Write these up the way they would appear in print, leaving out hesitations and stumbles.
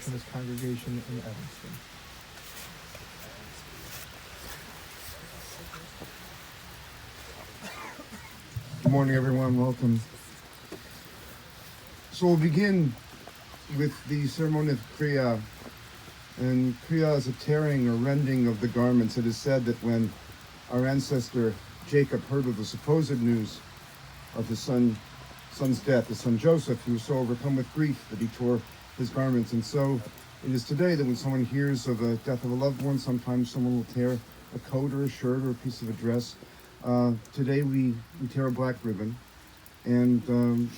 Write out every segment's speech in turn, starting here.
from his congregation in Evanston. Good morning, everyone. Welcome. So we'll begin with the ceremony of Kriya. And Kriya is a tearing or rending of the garments. It is said that when our ancestor Jacob heard of the supposed news of his son's death, his son Joseph, he was so overcome with grief that he tore his garments. And so it is today that when someone hears of a death of a loved one, sometimes someone will tear a coat or a shirt or a piece of a dress. Today we tear a black ribbon, and you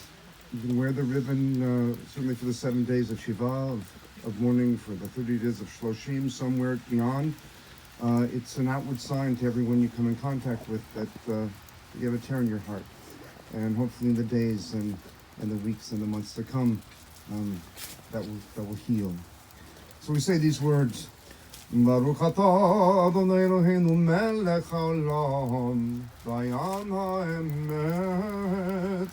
can wear the ribbon certainly for the 7 days of Shiva, of mourning, for the 30 days of Shloshim, somewhere beyond. It's an outward sign to everyone you come in contact with that you have a tear in your heart. And hopefully in the days and the weeks and the months to come, that will heal. So we say these words, Baruch atah Adonai Eloheinu melech haolam, dayan ha'emet,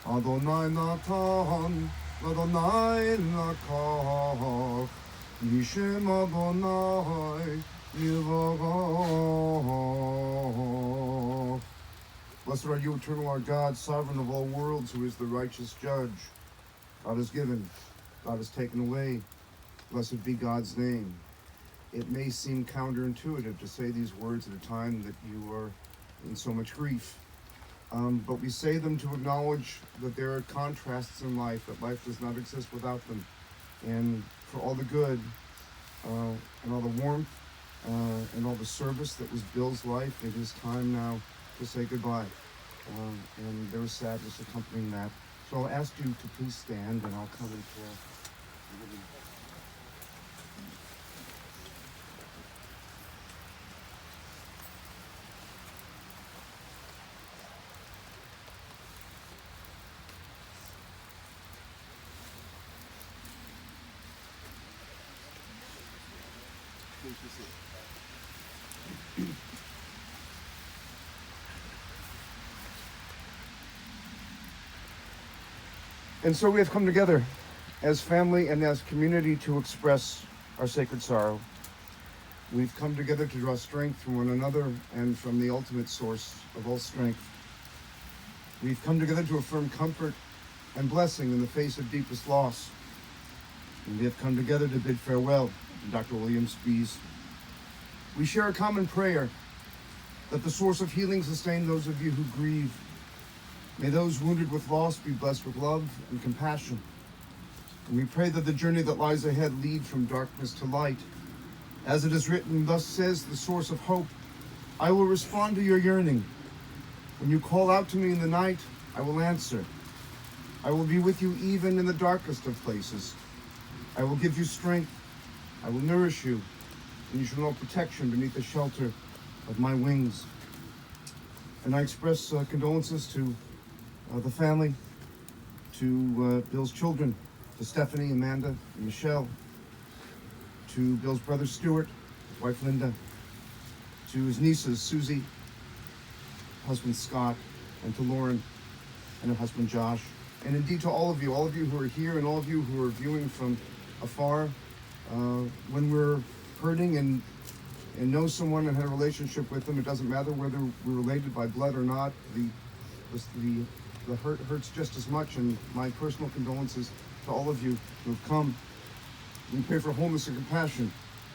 Adonai natan, Adonai lakach, Yishem Adonai yivavach. Blessed are you, eternal our God, sovereign of all worlds, who is the righteous judge. God has given, God has taken away. Blessed be God's name. It may seem counterintuitive to say these words at a time that you are in so much grief. But we say them to acknowledge that there are contrasts in life, that life does not exist without them. And for all the good, and all the warmth, and all the service that was Bill's life, it is time now to say goodbye. And there is sadness accompanying that. So I'll ask you to please stand, and I'll come and pray. Please be seated. And so we have come together as family and as community to express our sacred sorrow. We've come together to draw strength from one another and from the ultimate source of all strength. We've come together to affirm comfort and blessing in the face of deepest loss. And we have come together to bid farewell to Dr. William Spies. We share a common prayer that the source of healing sustain those of you who grieve. May those wounded with loss be blessed with love and compassion. And we pray that the journey that lies ahead lead from darkness to light. As it is written, thus says the source of hope, I will respond to your yearning. When you call out to me in the night, I will answer. I will be with you even in the darkest of places. I will give you strength. I will nourish you, and you shall know protection beneath the shelter of my wings. And I express condolences to the family, to Bill's children, to Stephanie, Amanda, and Michelle, to Bill's brother Stuart, his wife Linda, to his nieces Susie, husband Scott, and to Lauren and her husband Josh, and indeed to all of you who are here and all of you who are viewing from afar. When we're hurting and know someone and had a relationship with them, it doesn't matter whether we're related by blood or not. The hurt hurts just as much, and my personal condolences to all of you who have come. We pray for wholeness and compassion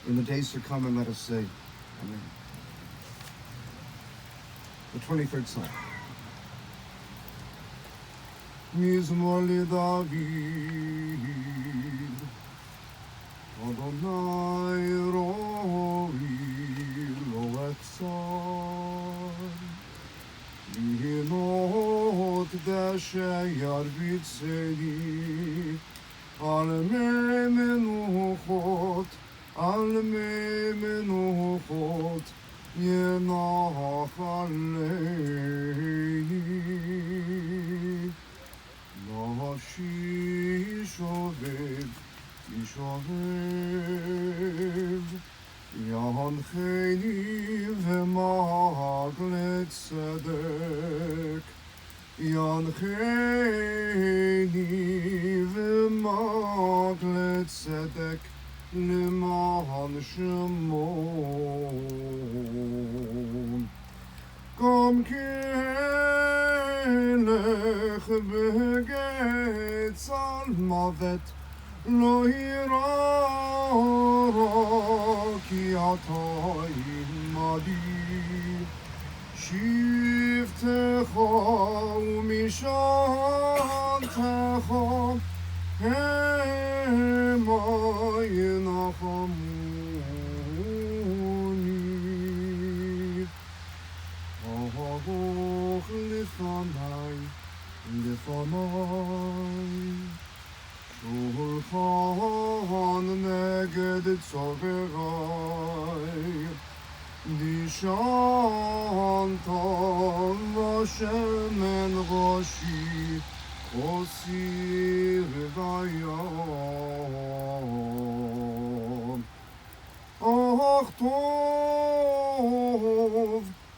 in the days to come, and let us say, Amen. The 23rd Psalm. Mizmor David, Adonai roi lo etzar, Yihinot dasher bitzeri, al me menuchot, yenach alei, nafshi shoved, Yishovev, Yancheni v'mag letzedek, ינחני ומק לצדק למען שמו גם כלך בגץ על מוות לא יירא כי אתה עמדי שבטך ומשענתך המה ינחמוני ארוך לפני שולחן נגד צורריי נשענת לשמן ראשי כוסי רוויה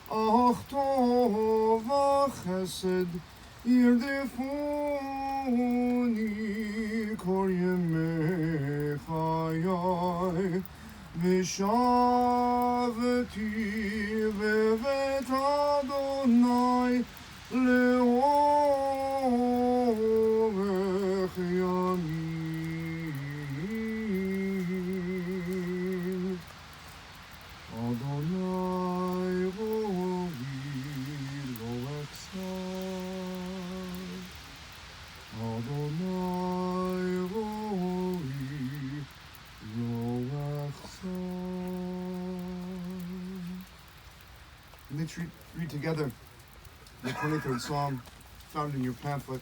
אך טוב החסד ירדפוני כל ימי חיי ושבתי בבית אדוני לאורך ימים אדוני רואי לא אחסר אדוני רואי לא אחסר. Let's read together the 23rd Psalm found in your pamphlet.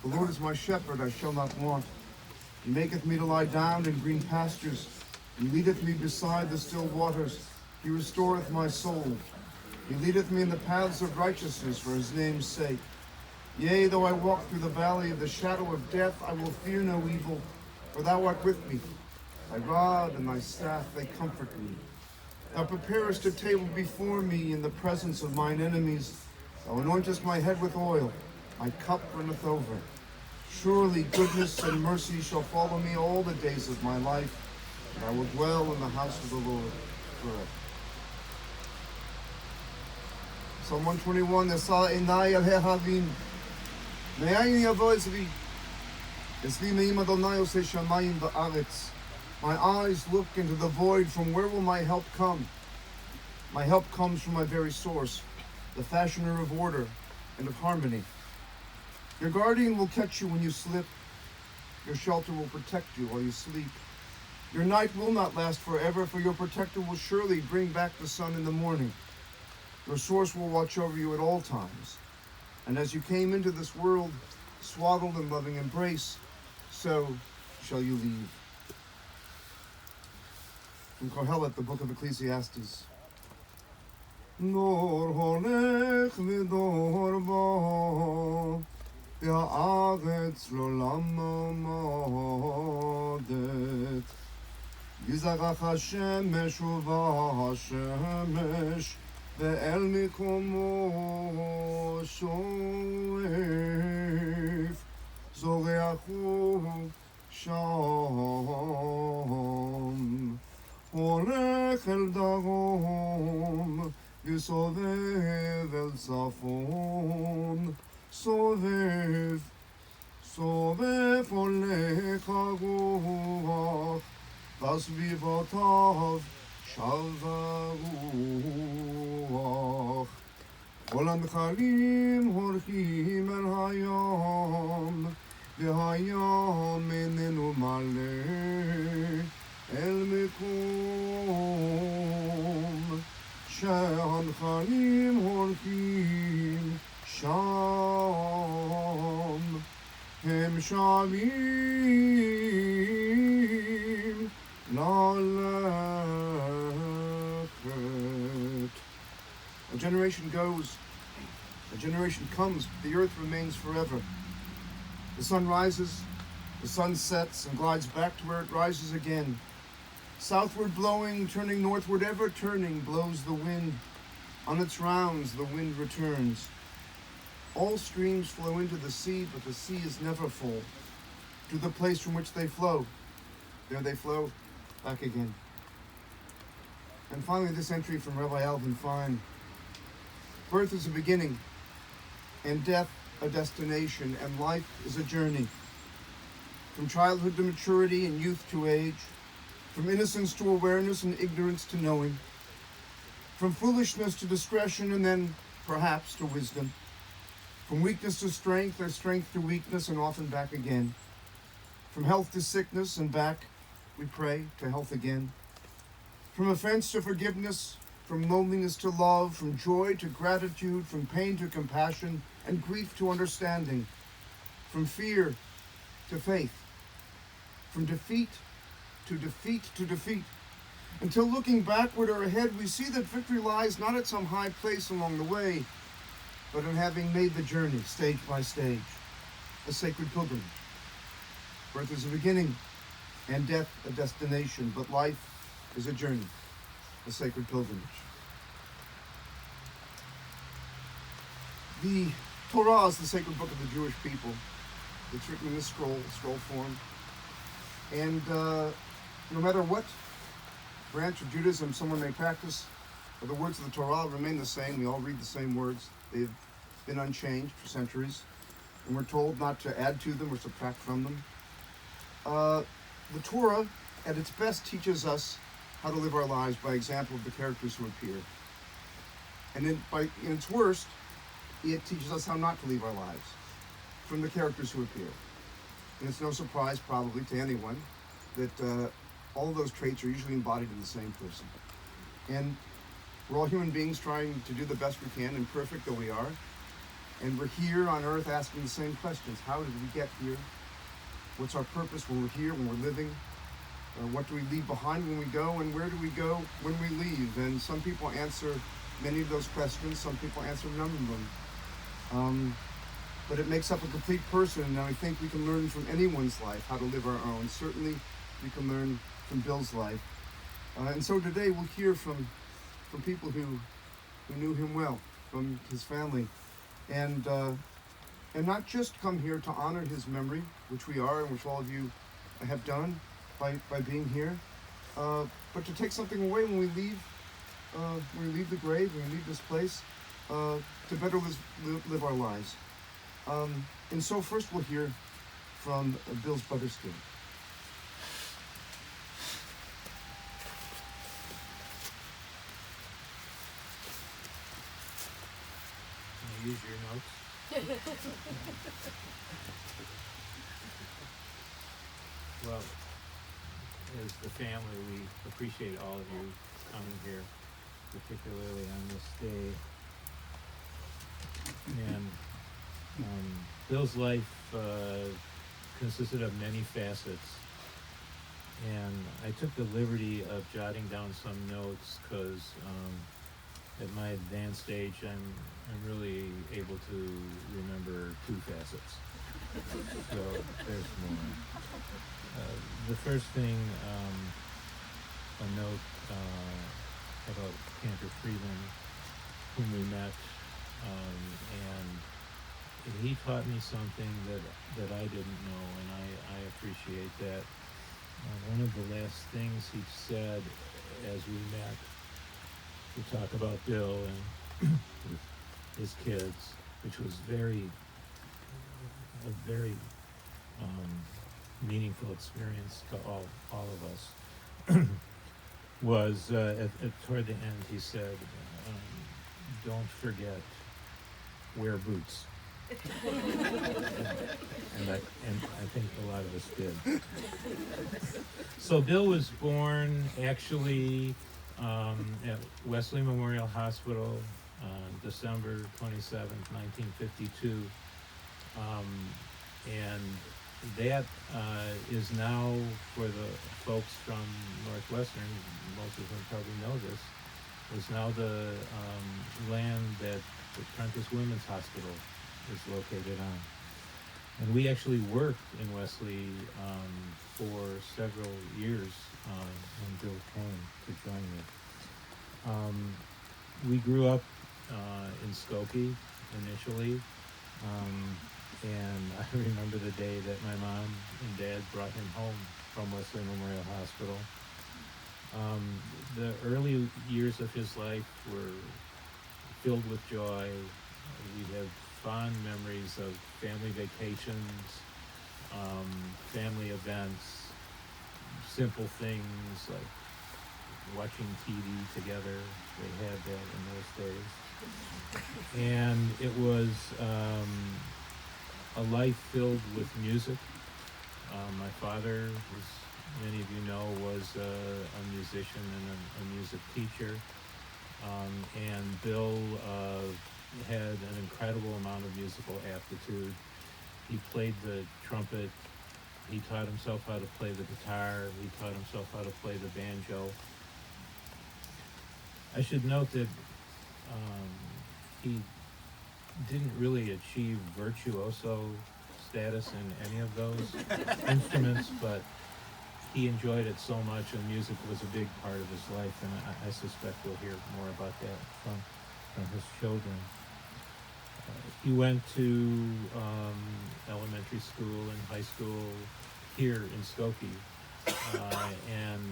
The Lord is my shepherd, I shall not want. He maketh me to lie down in green pastures. He leadeth me beside the still waters. He restoreth my soul. He leadeth me in the paths of righteousness for his name's sake. Yea, though I walk through the valley of the shadow of death, I will fear no evil, for thou art with me. Thy rod and thy staff, they comfort me. Thou preparest a table before me in the presence of mine enemies. Thou anointest my head with oil. My cup runneth over. Surely goodness and mercy shall follow me all the days of my life, and I will dwell in the house of the Lord forever. Psalm 121, Nesa enai al hehavim. Me'ayin yavo ezri. Esli me'im Adonai oseh shamayim ba'aretz. My eyes look into the void. From where will my help come? My help comes from my very source, the fashioner of order and of harmony. Your guardian will catch you when you slip. Your shelter will protect you while you sleep. Your night will not last forever, for your protector will surely bring back the sun in the morning. Your source will watch over you at all times. And as you came into this world, swaddled in loving embrace, so shall you leave. From Kohelet, the book of Ecclesiastes. Nor holech v'dor ba, ha'aretz l'olam modet. Yizarach ha'shemesh uva ha'shemesh, ve'el mikomo shoef, zoreachu sham. הולך אל דרום, וסובב אל צפון, סובב, סובב הולך הרוח, בסביבותיו שב הרוח. כל הנחלים הולכים אל הים, והים איננו מלא. אל מקום שהנחלים הולכים שם, הם שבים ללכת. A generation goes, a generation comes, but the earth remains forever. The sun rises, the sun sets and glides back to where it rises again. Southward blowing, turning northward, ever turning, blows the wind. On its rounds the wind returns. All streams flow into the sea, but the sea is never full. To the place from which they flow, there they flow back again. And finally, this entry from Rabbi Alvin Fine. Birth is a beginning, and death a destination, and life is a journey. From childhood to maturity and youth to age, from innocence to awareness and ignorance to knowing, from foolishness to discretion and then perhaps to wisdom, from weakness to strength or strength to weakness and often back again, from health to sickness and back, we pray, to health again, from offense to forgiveness, from loneliness to love, from joy to gratitude, from pain to compassion, and grief to understanding, from fear to faith, from defeat to defeat to defeat, until looking backward or ahead, we see that victory lies not at some high place along the way, but in having made the journey stage by stage, a sacred pilgrimage. Birth is a beginning, and death a destination, but life is a journey, a sacred pilgrimage. The Torah is the sacred book of the Jewish people. It's written in this scroll form. And no matter what branch of Judaism someone may practice, the words of the Torah remain the same. We all read the same words. They've been unchanged for centuries. And we're told not to add to them or subtract from them. The Torah, at its best, teaches us how to live our lives by example of the characters who appear. And in its worst, it teaches us how not to live our lives from the characters who appear. And it's no surprise, probably, to anyone that all of those traits are usually embodied in the same person. And we're all human beings trying to do the best we can, imperfect though we are. And we're here on earth asking the same questions. How did we get here? What's our purpose when we're here, when we're living? What do we leave behind when we go? And where do we go when we leave? And some people answer many of those questions. Some people answer none of them. But it makes up a complete person, and I think we can learn from anyone's life how to live our own. Certainly, we can learn from Bill's life. And so today we'll hear from people who knew him well, from his family. And not just come here to honor his memory, which we are and which all of you have done by being here, but to take something away when we leave the grave, when we leave this place, to better live our lives. And so first we'll hear from Bill's brother Steve. Can I use your notes? Well, as the family, we appreciate all of you coming here, particularly on this day. And Bill's life consisted of many facets, and I took the liberty of jotting down some notes because at my advanced age, I'm really able to remember two facets. So there's more. The first thing, a note about Cantor Friedman, whom we met, and he taught me something that I didn't know, and I appreciate that. One of the last things he said as we met to talk about Bill and his kids, which was a very meaningful experience to all of us, was toward the end he said, don't forget, wear boots. and I think a lot of us did. So Bill was born actually at Wesley Memorial Hospital on December 27th, 1952. And that is now, for the folks from Northwestern, most of them probably know this, is now the land that the Prentice Women's Hospital is located on. And we actually worked in Wesley for several years when Bill came to join me. we grew up in Skokie initially, and I remember the day that my mom and dad brought him home from Wesley Memorial Hospital. The early years of his life were filled with joy. We have fond memories of family vacations, family events, simple things like watching TV together. They had that in those days. And it was a life filled with music. My father, as many of you know, was a musician and a music teacher. And Bill had an incredible amount of musical aptitude. He played the trumpet. He taught himself how to play the guitar. He taught himself how to play the banjo. I should note that he didn't really achieve virtuoso status in any of those instruments, but he enjoyed it so much, and music was a big part of his life, and I suspect we'll hear more about that from his children. He went to elementary school and high school here in Skokie, and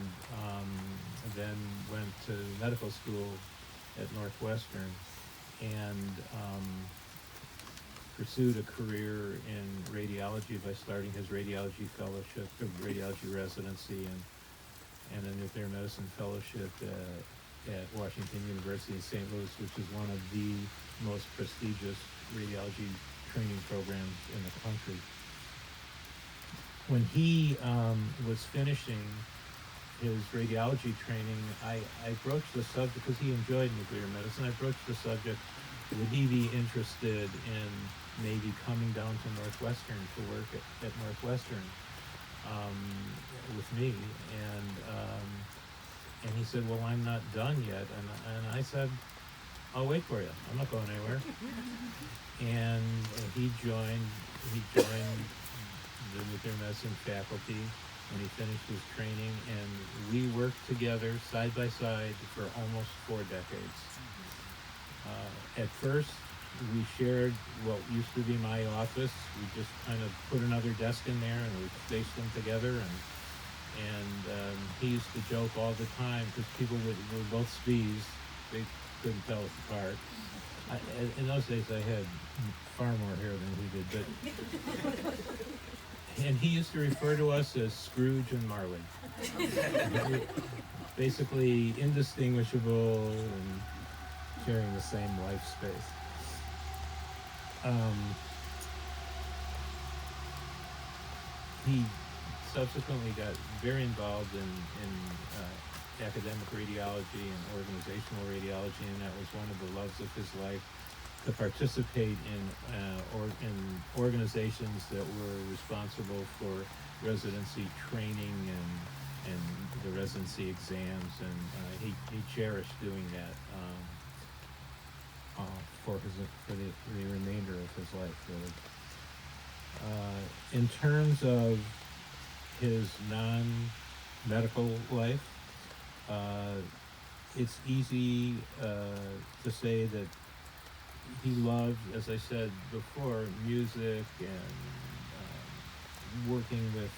then went to medical school at Northwestern, and pursued a career in radiology by starting his radiology fellowship, radiology residency, and a nuclear medicine fellowship at Washington University in St. Louis, which is one of the most prestigious radiology training programs in the country. When he was finishing his radiology training, I broached the subject, because he enjoyed nuclear medicine, I broached the subject, would he be interested in maybe coming down to Northwestern to work at Northwestern with me, and he said, well, I'm not done yet, and I said, I'll wait for you, I'm not going anywhere. And he joined the nuclear medicine faculty when he finished his training, and we worked together side by side for almost 4 decades. At first, we shared what used to be my office. We just kind of put another desk in there, and we spaced them together. And he used to joke all the time, because people were both Spies. They couldn't tell us apart. In those days, I had far more hair than he did, but and he used to refer to us as Scrooge and Marley. Basically indistinguishable and sharing the same life space. He subsequently got very involved in academic radiology and organizational radiology, and that was one of the loves of his life, to participate in organizations that were responsible for residency training and the residency exams, and he cherished doing that for the remainder of his life, really. In terms of his non-medical life, it's easy to say that he loved, as I said before, music and working with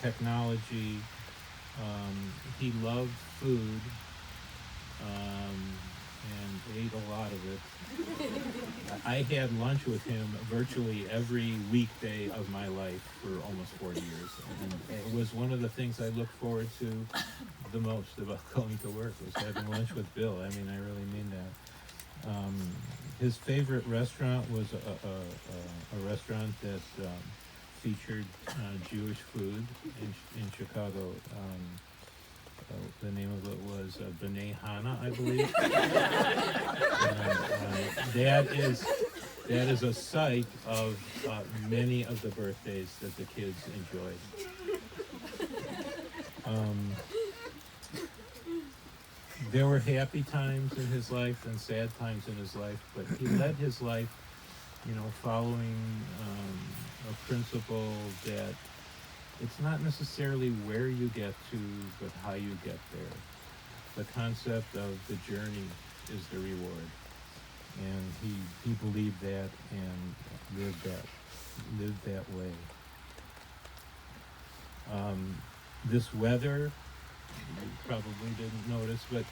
technology. He loved food and ate a lot of it. I had lunch with him virtually every weekday of my life for almost 40 years. And it was one of the things I looked forward to the most about going to work, was having lunch with Bill. I mean, I really mean that. His favorite restaurant was a restaurant that featured Jewish food in Chicago. The name of it was B'nai Hana, I believe. That is a site of many of the birthdays that the kids enjoyed. There were happy times in his life and sad times in his life, but he led his life, following a principle that it's not necessarily where you get to, but how you get there. The concept of the journey. is the reward. And he believed that and lived that way. This weather, you probably didn't notice, but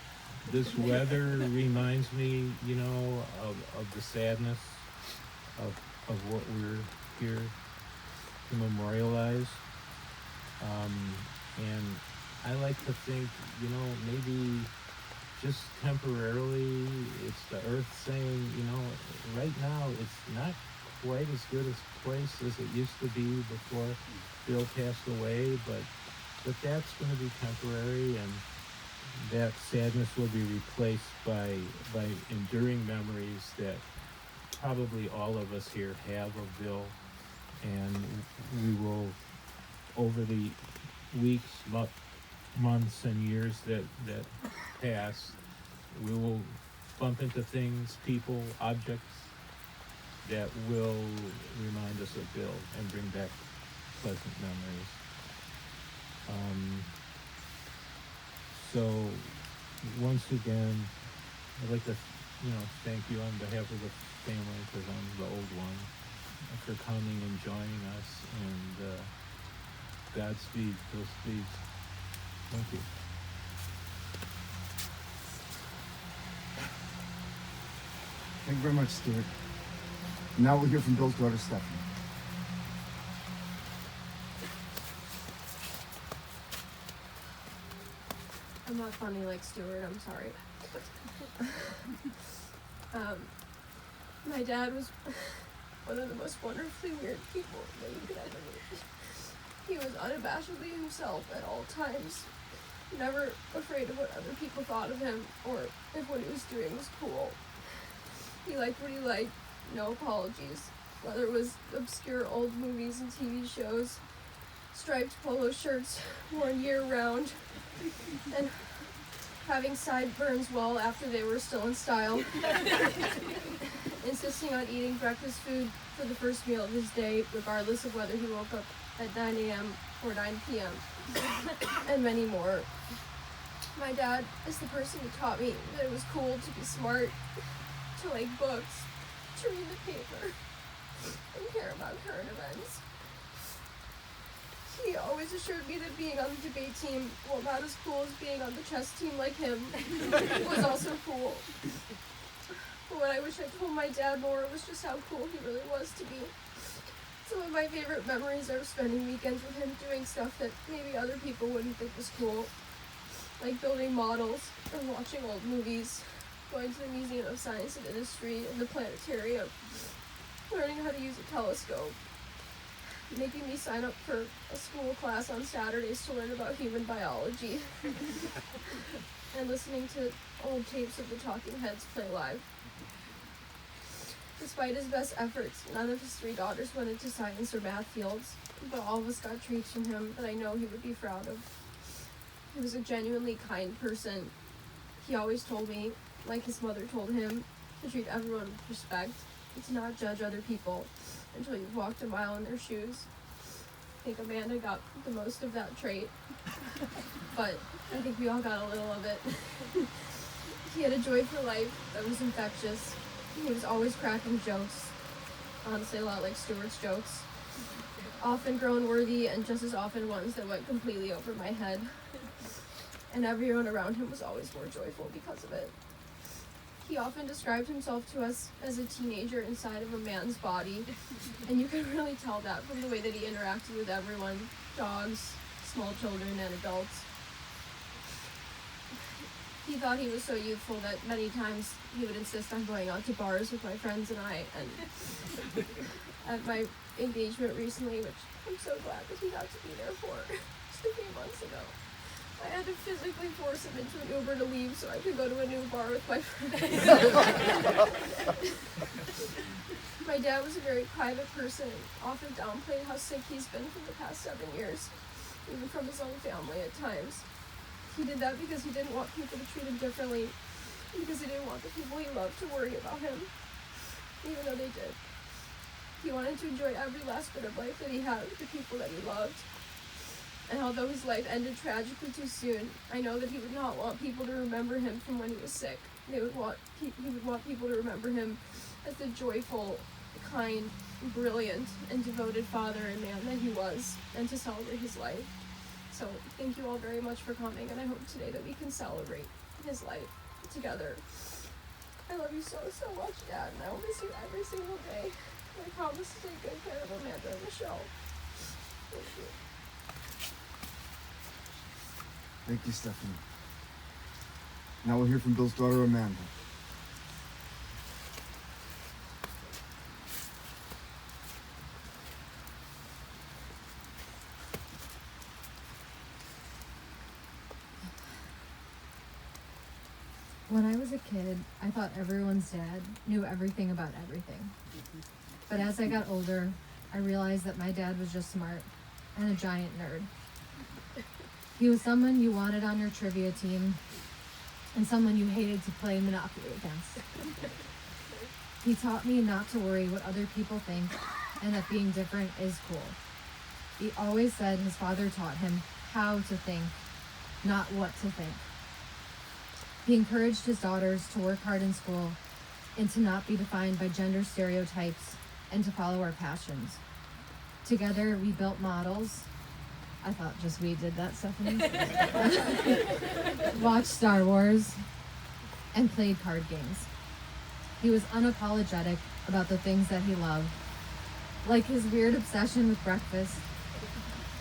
this weather reminds me, of the sadness of what we're here to memorialize. And I like to think, maybe just temporarily, it's the earth saying, right now it's not quite as good a place as it used to be before Bill passed away, but that's going to be temporary, and that sadness will be replaced by enduring memories that probably all of us here have of Bill, and we will, over the weeks, months, and years that pass, we will bump into things, people, objects that will remind us of Bill and bring back pleasant memories. So once again, I'd like to, thank you on behalf of the family, because I'm the old one, for coming and joining us, and Godspeed, Bill Spies. Thank you. Thank you very much, Stuart. Now we'll hear from Bill's daughter, Stephanie. I'm not funny like Stuart, I'm sorry. My dad was one of the most wonderfully weird people that you could ever meet. He was unabashedly himself at all times, never afraid of what other people thought of him or if what he was doing was cool. He liked what he liked, no apologies, whether it was obscure old movies and TV shows, striped polo shirts worn year-round, and having sideburns well after they were still in style, insisting on eating breakfast food for the first meal of his day, regardless of whether he woke up at 9 a.m. or 9 p.m., and many more. My dad is the person who taught me that it was cool to be smart, to like books, to read the paper, and care about current events. He always assured me that being on the debate team, while not as cool as being on the chess team like him, was also cool. But what I wish I told my dad more was just how cool he really was to me. Some of my favorite memories are spending weekends with him doing stuff that maybe other people wouldn't think was cool, like building models and watching old movies, going to the Museum of Science and Industry and the planetarium, learning how to use a telescope, making me sign up for a school class on Saturdays to learn about human biology, and listening to old tapes of the Talking Heads play live. Despite his best efforts, none of his 3 daughters went into science or math fields, but all of us got treats from him that I know he would be proud of. He was a genuinely kind person. He always told me, like his mother told him, to treat everyone with respect and to not judge other people until you've walked a mile in their shoes. I think Amanda got the most of that trait, but I think we all got a little of it. He had a joy for life that was infectious. He was always cracking jokes, honestly a lot like Stuart's jokes, often groan-worthy and just as often ones that went completely over my head. And everyone around him was always more joyful because of it. He often described himself to us as a teenager inside of a man's body, and you can really tell that from the way that he interacted with everyone, dogs, small children, and adults. He thought he was so youthful that many times he would insist on going out to bars with my friends and I, and at my engagement recently, which I'm so glad that he got to be there for, just a few months ago, I had to physically force him into an Uber to leave so I could go to a new bar with my friends. My dad was a very private person and often downplayed how sick he's been for the past 7 years, even from his own family at times. He did that because he didn't want people to treat him differently, because he didn't want the people he loved to worry about him, even though they did. He wanted to enjoy every last bit of life that he had with the people that he loved. And although his life ended tragically too soon, I know that he would not want people to remember him from when he was sick, he would want people to remember him as the joyful, kind, brilliant, and devoted father and man that he was, and to celebrate his life. So thank you all very much for coming, and I hope today that we can celebrate his life together. I love you so much, Dad, and I will miss you every single day. I promise to take good care of Amanda and Michelle. Thank you. Thank you, Stephanie. Now we'll hear from Bill's daughter, Amanda. When I was a kid, I thought everyone's dad knew everything about everything. But as I got older, I realized that my dad was just smart and a giant nerd. He was someone you wanted on your trivia team and someone you hated to play Monopoly against. He taught me not to worry what other people think and that being different is cool. He always said his father taught him how to think, not what to think. He encouraged his daughters to work hard in school and to not be defined by gender stereotypes and to follow our passions. Together, we built models. I thought just we did that, Stephanie. Watched Star Wars and played card games. He was unapologetic about the things that he loved, like his weird obsession with breakfast,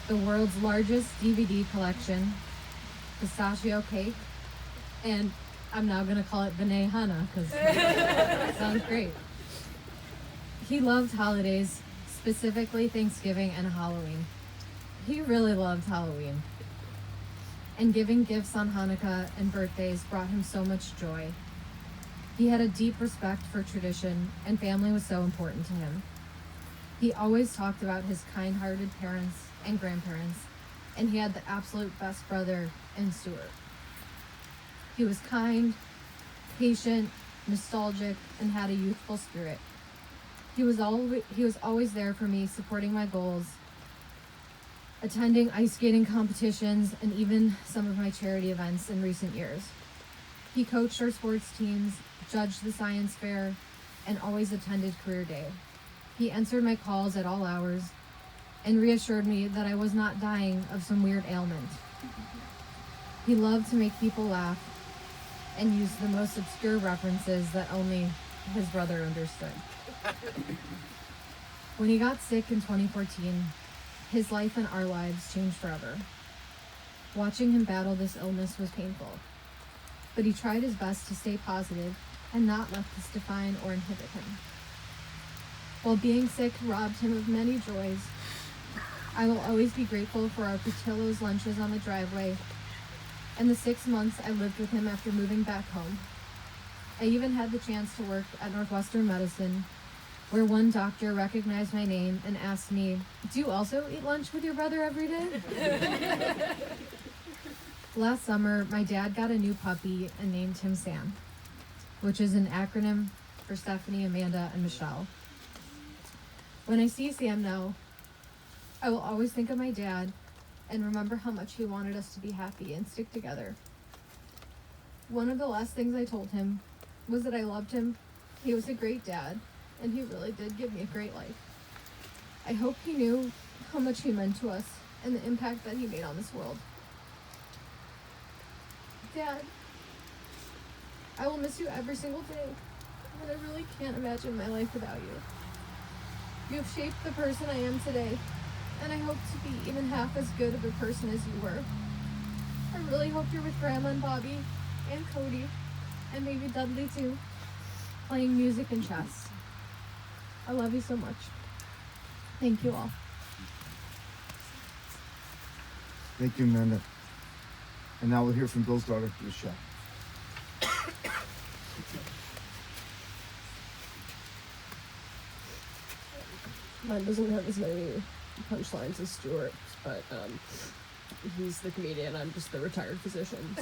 the world's largest DVD collection, pistachio cake, and I'm now going to call it B'nai Hana because it sounds great. He loved holidays, specifically Thanksgiving and Halloween. He really loved Halloween. And giving gifts on Hanukkah and birthdays brought him so much joy. He had a deep respect for tradition, and family was so important to him. He always talked about his kind-hearted parents and grandparents, and he had the absolute best brother in Stuart. He was kind, patient, nostalgic, and had a youthful spirit. He was always there for me, supporting my goals, attending ice skating competitions, and even some of my charity events in recent years. He coached our sports teams, judged the science fair, and always attended career day. He answered my calls at all hours and reassured me that I was not dying of some weird ailment. He loved to make people laugh and used the most obscure references that only his brother understood. When he got sick in 2014, his life and our lives changed forever. Watching him battle this illness was painful, but he tried his best to stay positive and not let this define or inhibit him. While being sick robbed him of many joys, I will always be grateful for our Portillo's lunches on the driveway and the 6 months I lived with him after moving back home. I even had the chance to work at Northwestern Medicine, where one doctor recognized my name and asked me, "Do you also eat lunch with your brother every day?" Last summer, my dad got a new puppy and named him Sam, which is an acronym for Stephanie, Amanda, and Michelle. When I see Sam now, I will always think of my dad and remember how much he wanted us to be happy and stick together. One of the last things I told him was that I loved him, he was a great dad, and he really did give me a great life. I hope he knew how much he meant to us and the impact that he made on this world. Dad, I will miss you every single day, and I really can't imagine my life without you. You have shaped the person I am today, and I hope to be even half as good of a person as you were. I really hope you're with Grandma and Bobby, and Cody, and maybe Dudley too, playing music and chess. I love you so much. Thank you all. Thank you, Amanda. And now we'll hear from Bill's daughter, Michelle. Mine doesn't have as many punchlines as Stuart's, but he's the comedian. I'm just the retired physician.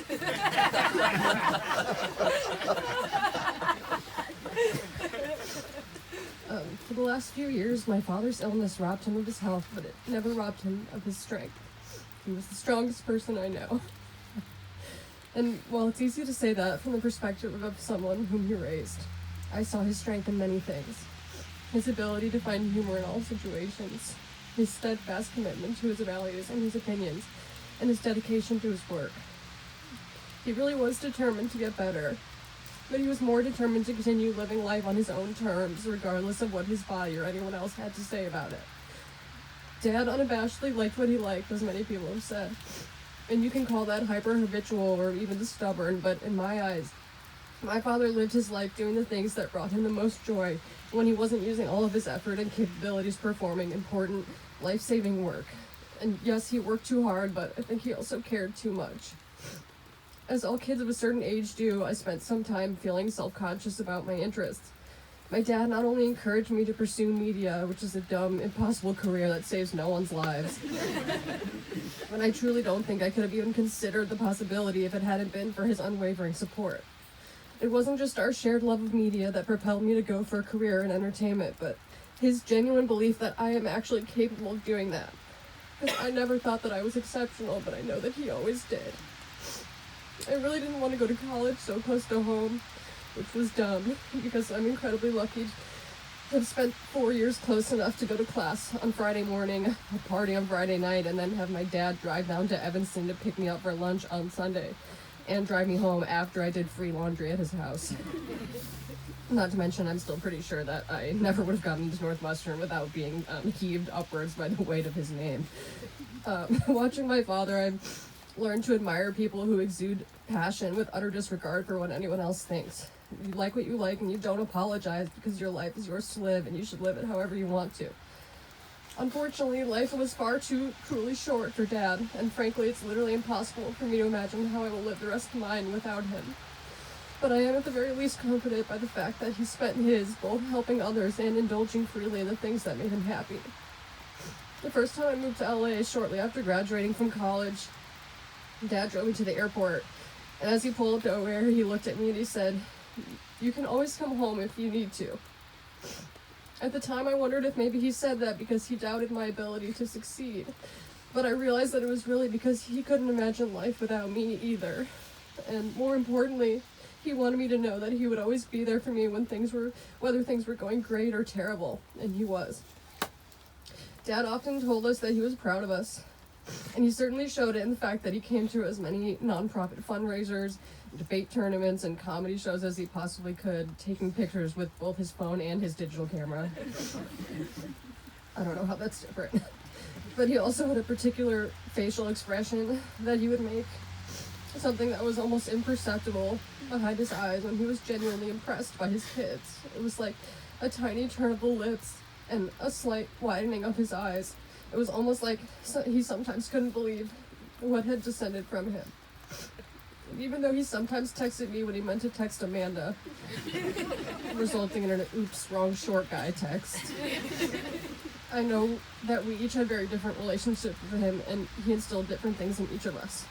For the last few years, my father's illness robbed him of his health, but it never robbed him of his strength. He was the strongest person I know. And while it's easy to say that from the perspective of someone whom he raised, I saw his strength in many things. His ability to find humor in all situations, his steadfast commitment to his values and his opinions, and his dedication to his work. He really was determined to get better, but he was more determined to continue living life on his own terms, regardless of what his body or anyone else had to say about it. Dad unabashedly liked what he liked, as many people have said. And you can call that hyper-habitual or even stubborn, but in my eyes, my father lived his life doing the things that brought him the most joy when he wasn't using all of his effort and capabilities performing important, life-saving work. And yes, he worked too hard, but I think he also cared too much. As all kids of a certain age do, I spent some time feeling self-conscious about my interests. My dad not only encouraged me to pursue media, which is a dumb, impossible career that saves no one's lives, but I truly don't think I could have even considered the possibility if it hadn't been for his unwavering support. It wasn't just our shared love of media that propelled me to go for a career in entertainment, but his genuine belief that I am actually capable of doing that. Because I never thought that I was exceptional, but I know that he always did. I really didn't want to go to college so close to home, which was dumb, because I'm incredibly lucky to have spent 4 years close enough to go to class on Friday morning, a party on Friday night, and then have my dad drive down to Evanston to pick me up for lunch on Sunday, and drive me home after I did free laundry at his house. Not to mention, I'm still pretty sure that I never would have gotten into Northwestern without being heaved upwards by the weight of his name. Watching my father, I've learned to admire people who exude passion with utter disregard for what anyone else thinks. You like what you like and you don't apologize because your life is yours to live and you should live it however you want to. Unfortunately, life was far too cruelly short for Dad, and frankly, it's literally impossible for me to imagine how I will live the rest of mine without him. But I am at the very least comforted by the fact that he spent his both helping others and indulging freely in the things that made him happy. The first time I moved to LA shortly after graduating from college, Dad drove me to the airport, and as he pulled up nowhere, he looked at me and he said, "You can always come home if you need to." At the time, I wondered if maybe he said that because he doubted my ability to succeed, but I realized that it was really because he couldn't imagine life without me either. And more importantly, he wanted me to know that he would always be there for me whether things were going great or terrible, and he was. Dad often told us that he was proud of us, and he certainly showed it in the fact that he came to as many nonprofit fundraisers, debate tournaments, and comedy shows as he possibly could, taking pictures with both his phone and his digital camera. I don't know how that's different. But he also had a particular facial expression that he would make, something that was almost imperceptible behind his eyes when he was genuinely impressed by his kids. It was like a tiny turn of the lips and a slight widening of his eyes. It was almost like he sometimes couldn't believe what had descended from him. Even though he sometimes texted me when he meant to text Amanda, resulting in an oops, wrong short guy text. I know that we each had very different relationships with him, and he instilled different things in each of us.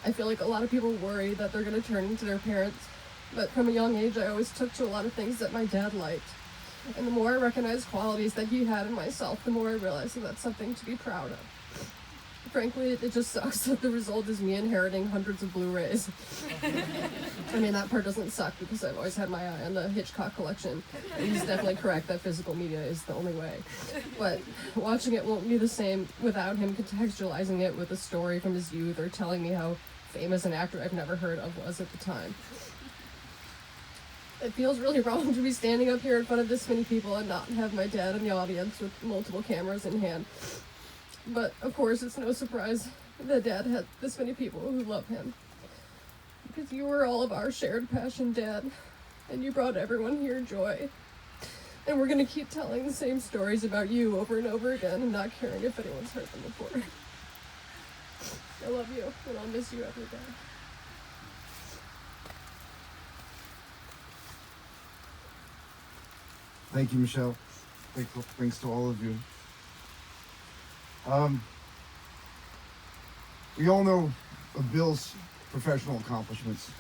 I feel like a lot of people worry that they're going to turn into their parents, but from a young age I always took to a lot of things that my dad liked. And the more I recognized qualities that he had in myself, the more I realized that that's something to be proud of. Frankly, it just sucks that the result is me inheriting hundreds of Blu-rays. I mean, that part doesn't suck because I've always had my eye on the Hitchcock collection. And he's definitely correct that physical media is the only way. But watching it won't be the same without him contextualizing it with a story from his youth or telling me how famous an actor I've never heard of was at the time. It feels really wrong to be standing up here in front of this many people and not have my dad in the audience with multiple cameras in hand. But, of course, it's no surprise that Dad had this many people who love him. Because you were all of our shared passion, Dad, and you brought everyone here joy. And we're going to keep telling the same stories about you over and over again and not caring if anyone's heard them before. I love you, and I'll miss you every day. Thank you, Michelle. Thanks to all of you. We all know of Bill's professional accomplishments,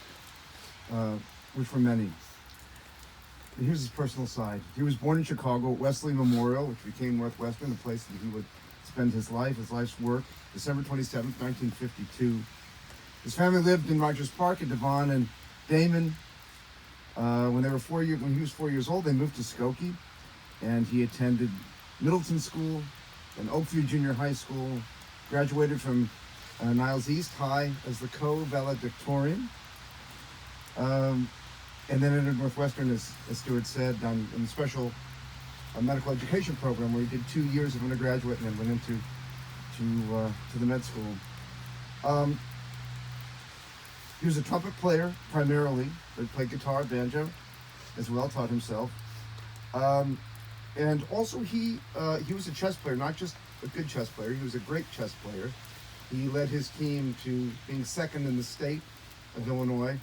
which were many. And here's his personal side. He was born in Chicago at Wesley Memorial, which became Northwestern, the place that he would spend his life's work, December 27th, 1952. His family lived in Rogers Park, and Devon and Damon, when he was 4 years old, they moved to Skokie, and he attended Middleton School and Oakview Junior High School, graduated from Niles East High as the co-valedictorian, and then entered Northwestern, as Stuart said, in the special medical education program, where he did 2 years of undergraduate and then went into to the med school. He was a trumpet player primarily, but played guitar, banjo as well, taught himself. And also he was a chess player, not just a good chess player, he was a great chess player. He led his team to being second in the state of Illinois,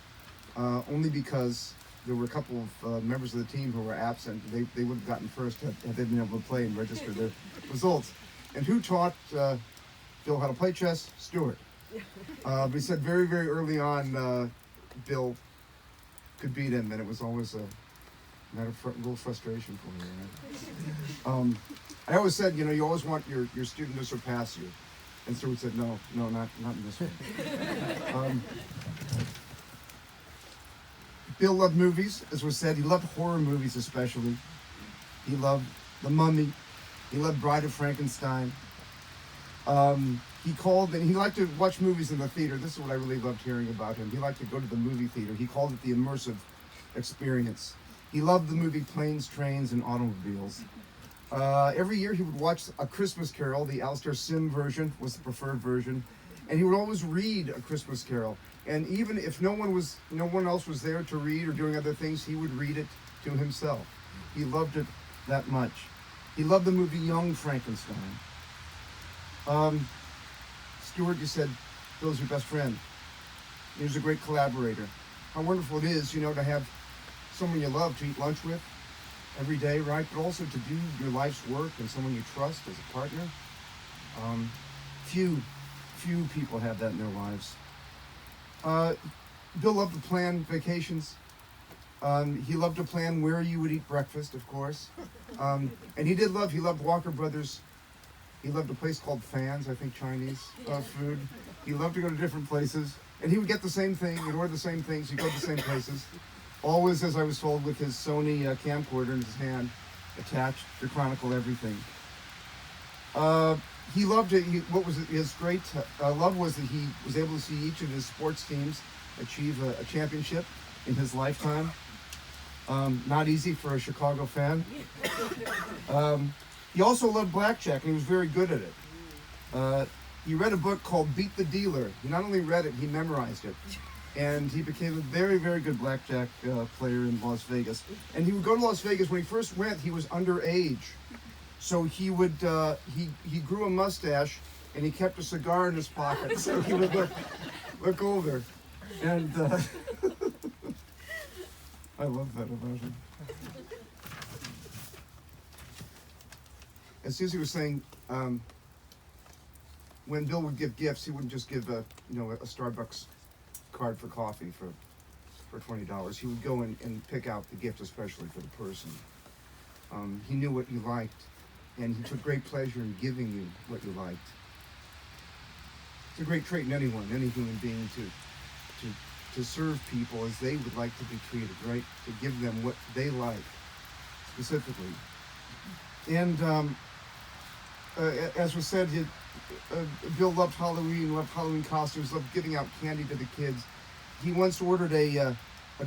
only because there were a couple of members of the team who were absent. They would have gotten first had they been able to play and register their results. And who taught Bill how to play chess? Stuart. But he said very, very early on, Bill could beat him, and it was always a matter of little frustration for me. Right? I always said, you always want your student to surpass you. And Stuart said, no, not in this one. Bill loved movies, as was said. He loved horror movies especially. He loved The Mummy. He loved Bride of Frankenstein. He called, and he liked to watch movies in the theater. This is what I really loved hearing about him. He liked to go to the movie theater. He called it the immersive experience. He loved the movie Planes, Trains, and Automobiles. Every year he would watch A Christmas Carol. The Alistair Sim version was the preferred version. And he would always read A Christmas Carol. And even if no one else was there to read or doing other things, he would read it to himself. He loved it that much. He loved the movie Young Frankenstein. Stuart, you said, Bill's your best friend. He was a great collaborator. How wonderful it is, to have someone you love to eat lunch with every day, right? But also to do your life's work and someone you trust as a partner. Few people have that in their lives. Bill loved to plan vacations. He loved to plan where you would eat breakfast, of course. And he loved Walker Brothers. He loved a place called Fans, I think Chinese food. He loved to go to different places. And he would get the same thing, he'd order the same things, he'd go to the same places. Always, as I was told, with his Sony camcorder in his hand, attached to chronicle everything. He loved it. His great love was that he was able to see each of his sports teams achieve a championship in his lifetime. Not easy for a Chicago fan. He also loved blackjack, and he was very good at it. He read a book called Beat the Dealer. He not only read it, he memorized it. And he became a very, very good blackjack player in Las Vegas. And he would go to Las Vegas. When he first went, he was underage. So he would, he grew a mustache, and he kept a cigar in his pocket, so he would look older. And I love that about him. As Susie was saying, when Bill would give gifts, he wouldn't just give a Starbucks card for coffee for $20. He would go and pick out the gift especially for the person. He knew what you liked, and he took great pleasure in giving you what you liked. It's a great trait in anyone, any human being, to serve people as they would like to be treated, right? To give them what they like, specifically. And as was said, Bill loved Halloween costumes, loved giving out candy to the kids. He once ordered a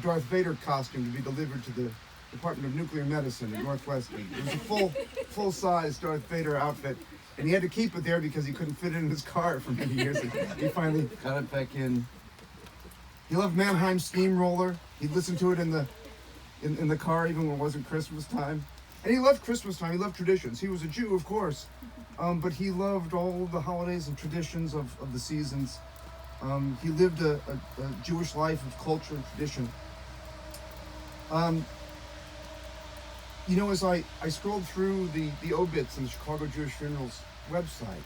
Darth Vader costume to be delivered to the Department of Nuclear Medicine at Northwestern. It was a full-size Darth Vader outfit, and he had to keep it there because he couldn't fit it in his car for many years. He finally got it back in. He loved Mannheim Steamroller. He'd listen to it in the car even when it wasn't Christmas time. And he loved Christmas time. He loved traditions. He was a Jew, of course, but he loved all the holidays and traditions of the seasons. He lived a Jewish life of culture and tradition. As I scrolled through the obits in the Chicago Jewish Funerals website,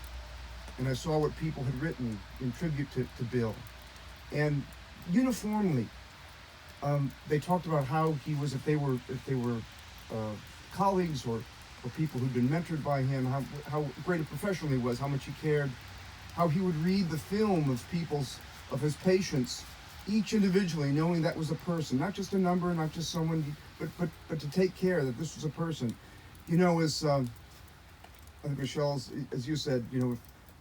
and I saw what people had written in tribute to Bill, and uniformly, they talked about how he was, if they were colleagues or people who'd been mentored by him, how great a professional he was, how much he cared, how he would read the film of people's of his patients, each individually, knowing that was a person, not just a number, not just someone, but to take care that this was a person. You know, as I think Michelle's, as you said, you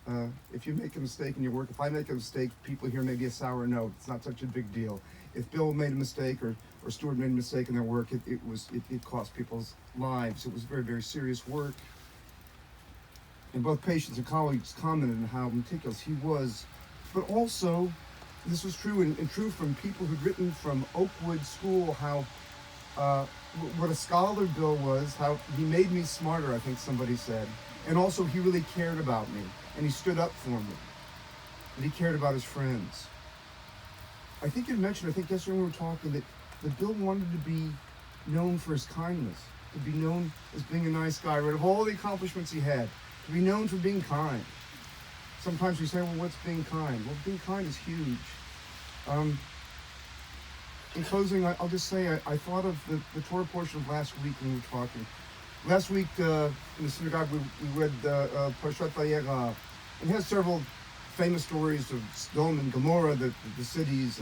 know, if you make a mistake in your work, if I make a mistake, people hear maybe a sour note. It's not such a big deal. If Bill made a mistake or Stuart made a mistake in their work, it cost people's lives. It was very, very serious work. And both patients and colleagues commented on how meticulous he was. But also, this was true and true from people who'd written from Oakwood School, how what a scholar Bill was, how he made me smarter, I think somebody said. And also he really cared about me, and he stood up for me. And he cared about his friends. I think you mentioned, I think yesterday when we were talking, that Bill wanted to be known for his kindness, to be known as being a nice guy, right? Of all the accomplishments he had, to be known for being kind. Sometimes we say, well, what's being kind? Well, being kind is huge. In closing, I'll just say I thought of the Torah portion of last week when we were talking. Last week in the synagogue we read Parshat Vayera. It has several famous stories of Sodom and Gomorrah, the cities,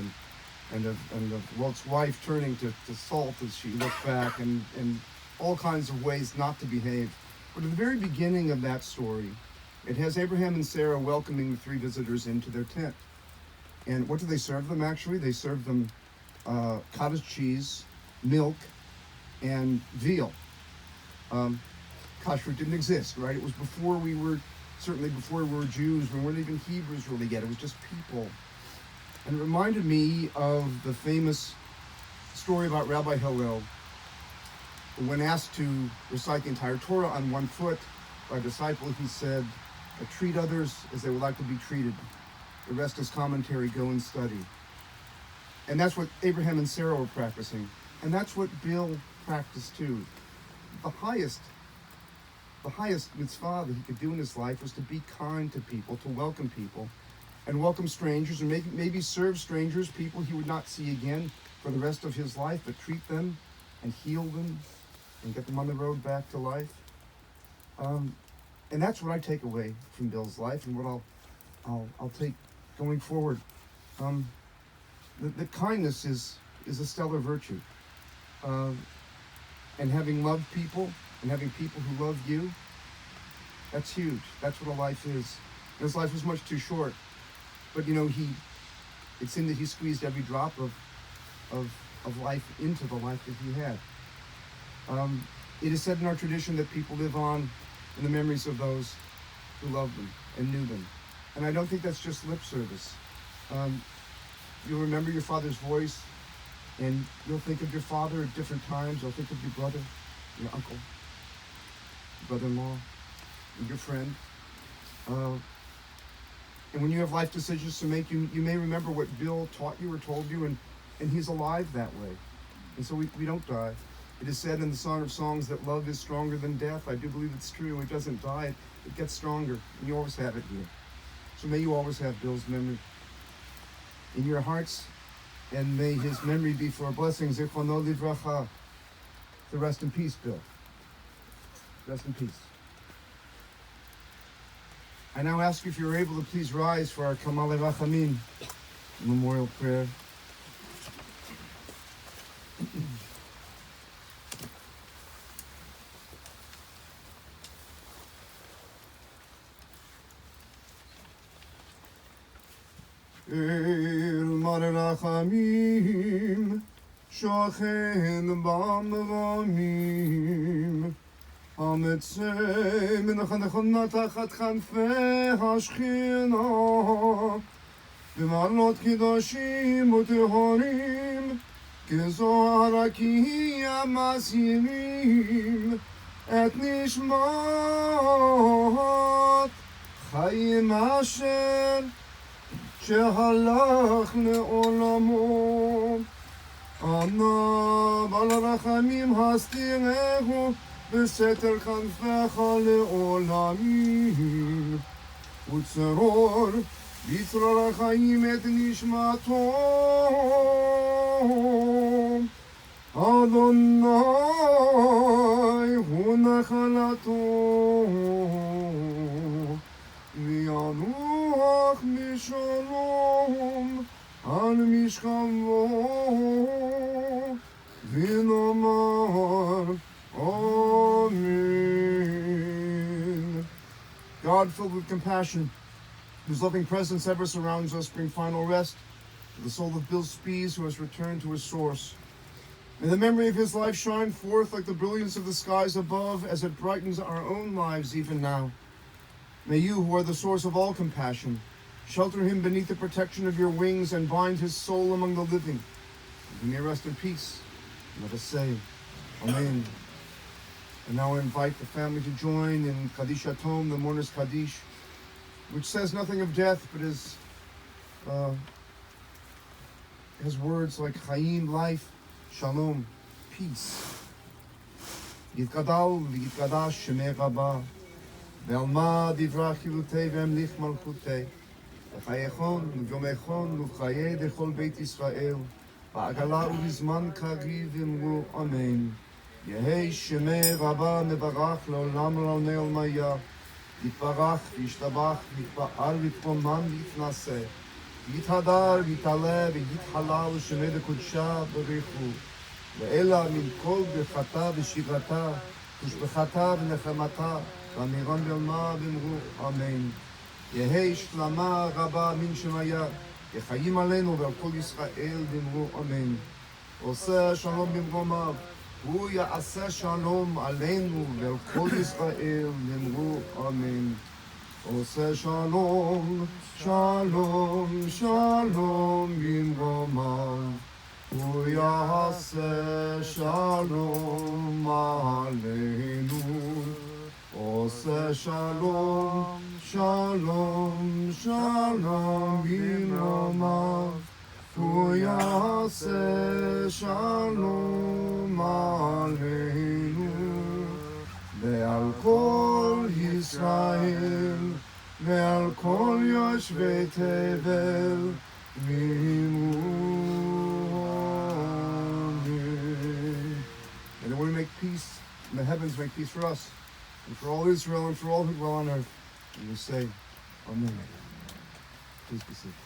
and of Lot's wife turning to salt as she looked back, and all kinds of ways not to behave. But at the very beginning of that story, it has Abraham and Sarah welcoming the three visitors into their tent. And what do they serve them actually? They serve them cottage cheese, milk, and veal. Kashrut didn't exist, right? It was certainly before we were Jews. We weren't even Hebrews really yet. It was just people. And it reminded me of the famous story about Rabbi Hillel. When asked to recite the entire Torah on one foot by a disciple, he said, treat others as they would like to be treated. The rest is commentary, go and study. And that's what Abraham and Sarah were practicing. And that's what Bill practiced too. The highest mitzvah that he could do in his life was to be kind to people, to welcome people, and welcome strangers, and maybe serve strangers, people he would not see again for the rest of his life, but treat them and heal them and get them on the road back to life. And that's what I take away from Bill's life, and what I'll take going forward. The kindness is a stellar virtue. And having loved people and having people who love you, that's huge. That's what a life is. And his life was much too short. But you know, it seemed that he squeezed every drop of life into the life that he had. It is said in our tradition that people live on in the memories of those who loved them and knew them. And I don't think that's just lip service. You'll remember your father's voice, and you'll think of your father at different times. You'll think of your brother, your uncle, your brother-in-law, and your friend. And when you have life decisions to make, you may remember what Bill taught you or told you, and he's alive that way. And so we don't die. It is said in the Song of Songs that love is stronger than death. I do believe it's true. It doesn't die. It gets stronger. And you always have it here. So may you always have Bill's memory in your hearts, and may his memory be for a blessing. Zichrono livracha. So rest in peace, Bill. Rest in peace. I now ask you if you're able to please rise for our Kamal Rachamim memorial prayer. El Rachamim Shochen Bamramim Ametzeh Menachanechon Tachat Chanfei Hashchina B'malot Kiddushim U'Tehorim Kezohar Akiyah Masirim Et Nishmat Chaim Asher שהלך לעולמו. אנא בעל הרחמים הסתירהו בסתר כנפיך לעולמים. וצרור בצרור החיים את נשמתו. אדוני הוא נחלתו. וינוח בשלום God filled with compassion, whose loving presence ever surrounds us, bring final rest to the soul of Bill Spies, who has returned to his source. May the memory of his life shine forth like the brilliance of the skies above as it brightens our own lives even now. May you, who are the source of all compassion, shelter him beneath the protection of your wings and bind his soul among the living. He may rest in peace. Let us say, Amen. And now I invite the family to join in Kaddish Atom, the mourner's Kaddish, which says nothing of death, but has words like Chaim, life, Shalom, peace. Yitkadal v'yitkadash shemei Rabba, ve'alma divra chilutei ve'emlich malchutei, v'chayechon v'yomechon v'chayei dechol Beit Yisrael, v'agala u'bizman kariv imru Amen. Yehei shemei Rabba mevarach le'olam le'olnei olmaya, יתברך וישתבח ויתפעל ויתרומם ויתנשא ויתהדר ויתעלה ויתחלל שמי לקודשה בריחו ואלה מן כל ברכתה ושירתה ושבחתה ונחמתה ואמירן בעלמה ואמרו אמן. יהי שלמה רבה מן שמיה יחיים עלינו ועל כל ישראל ואמרו אמן. עושה שלום במרומיו הוא יעשה שלום עלינו ועל כל ישראל, ואמרו אמן. עושה שלום, שלום, שלום במרומיו, הוא יעשה שלום עלינו. עושה שלום, שלום, שלום במרומיו, הוא יעשה שלום עלינו ועל כל ישראל ועל כל יושבי תבל ואמרו אמן. And we make peace in the heavens, make peace for us and for all Israel and for all who dwell on earth. And we say, Amen. Please be seated.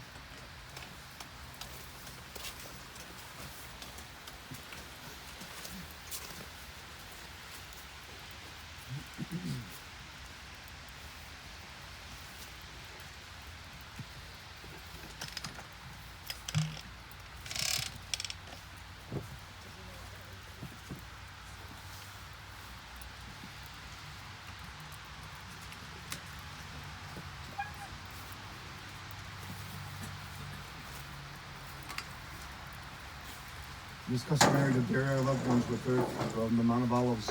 It is customary to bury our loved ones with earth from the Mount of Olives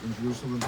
in Jerusalem.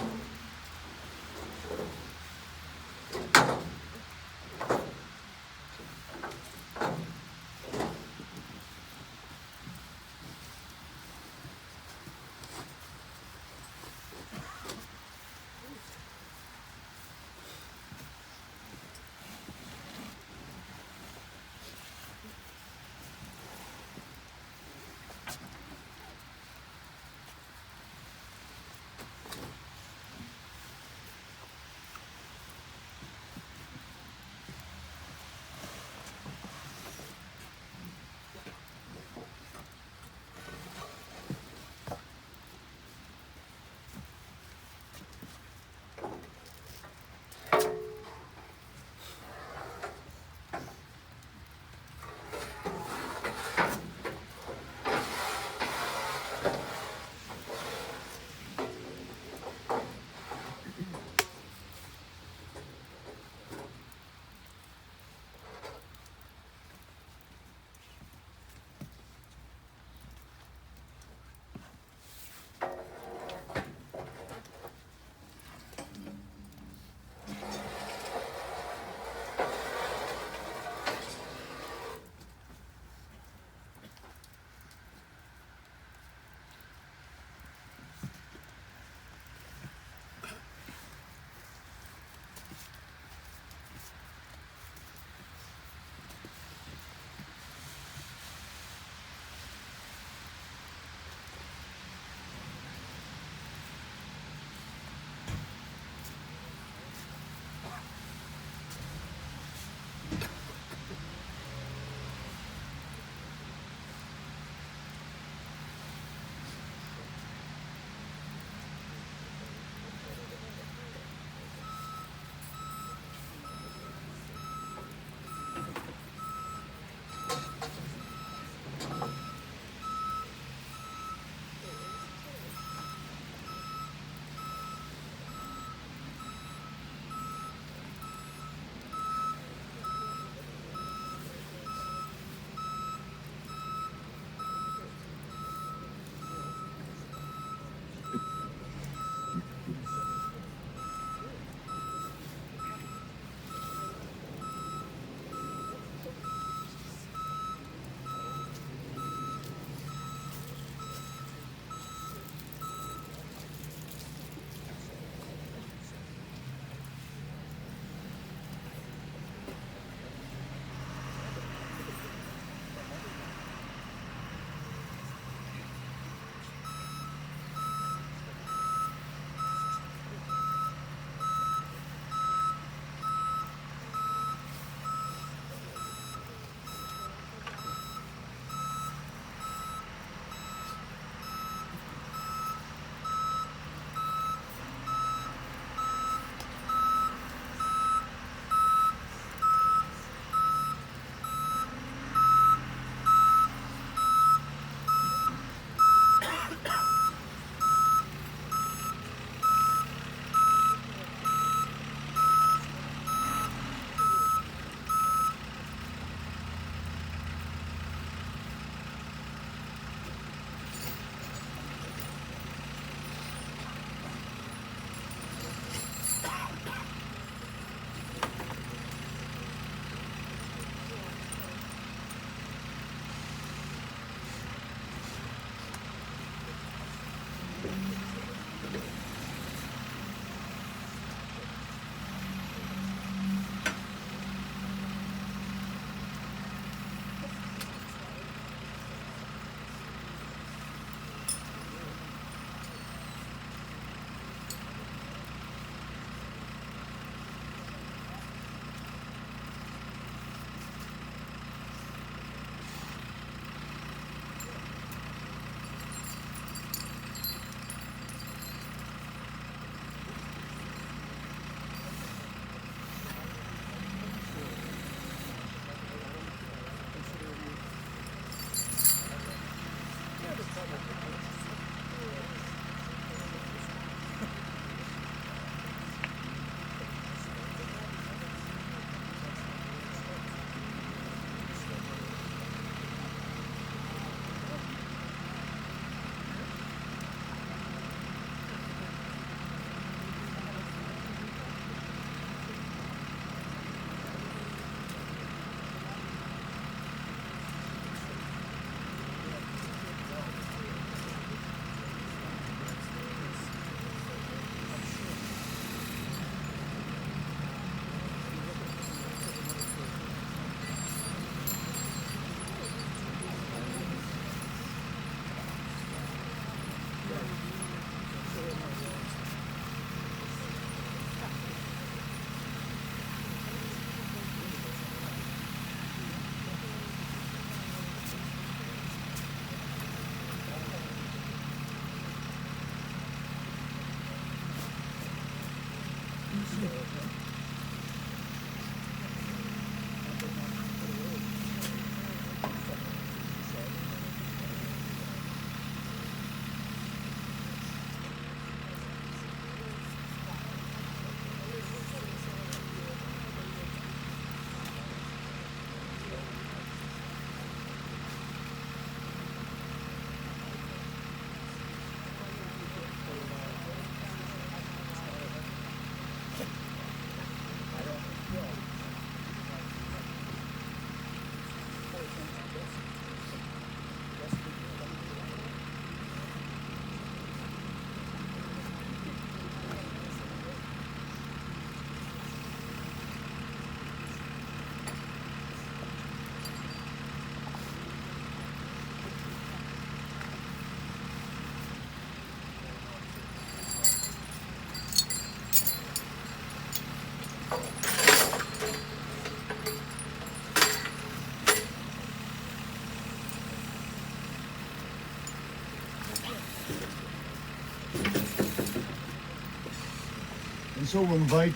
And so we'll invite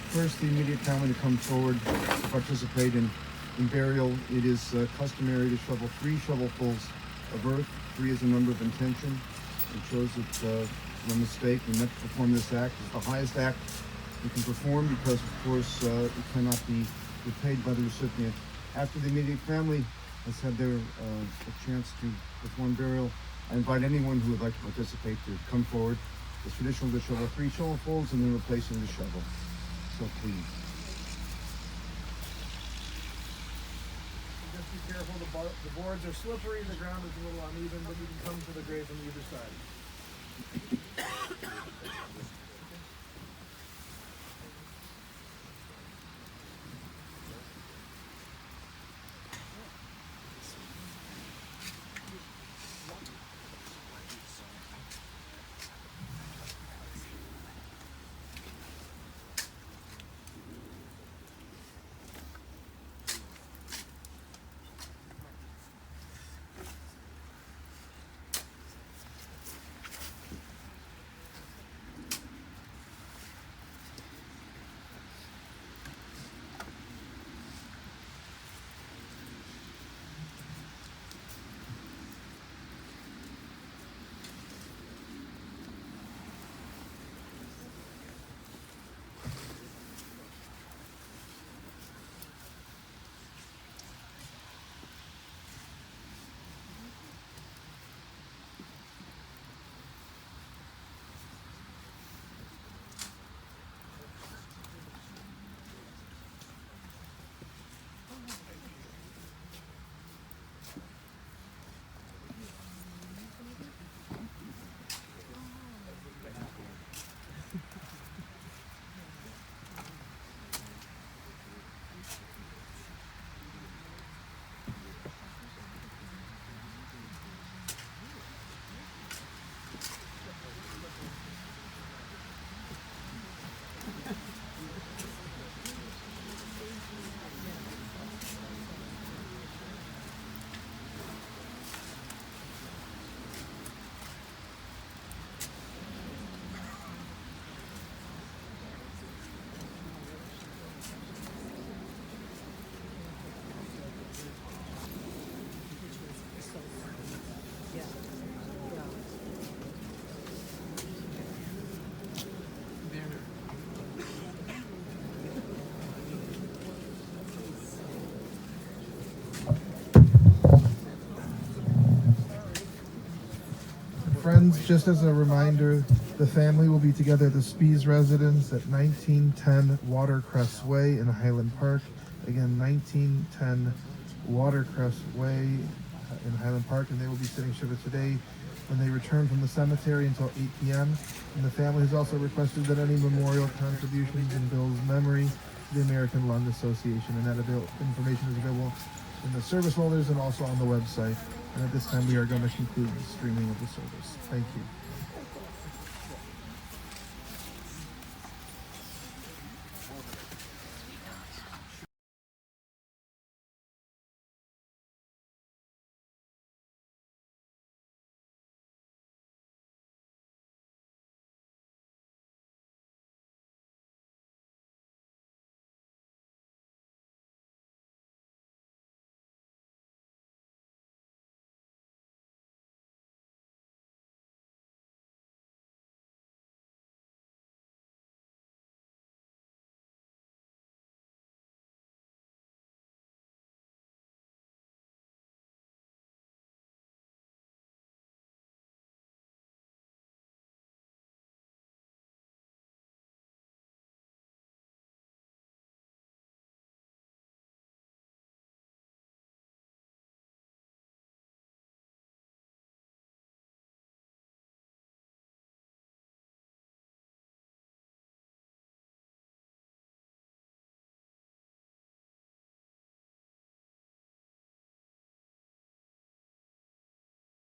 first the immediate family to come forward to participate in burial. It is customary to shovel 3 shovelfuls of earth. 3 is a number of intention. It shows that no mistake, we meant to perform this act. It's the highest act we can perform because, of course, it cannot be repaid by the recipient. After the immediate family has had their a chance to perform burial, I invite anyone who would like to participate to come forward. It's traditional to shovel 3 shovelfuls and then replacing the shovel. So please. Just be careful, the boards are slippery, the ground is a little uneven, but you can come to the grave on either side. Friends, just as a reminder, the family will be together at the Spies residence at 1910 Watercress Way in Highland Park. Again, 1910 Watercress Way in Highland Park, and they will be sitting Shiva today when they return from the cemetery until 8 p.m. And the family has also requested that any memorial contributions in Bill's memory to the American Lung Association, and that information is available in the service folders and also on the website. And at this time, we are going to conclude the streaming of the service. Thank you.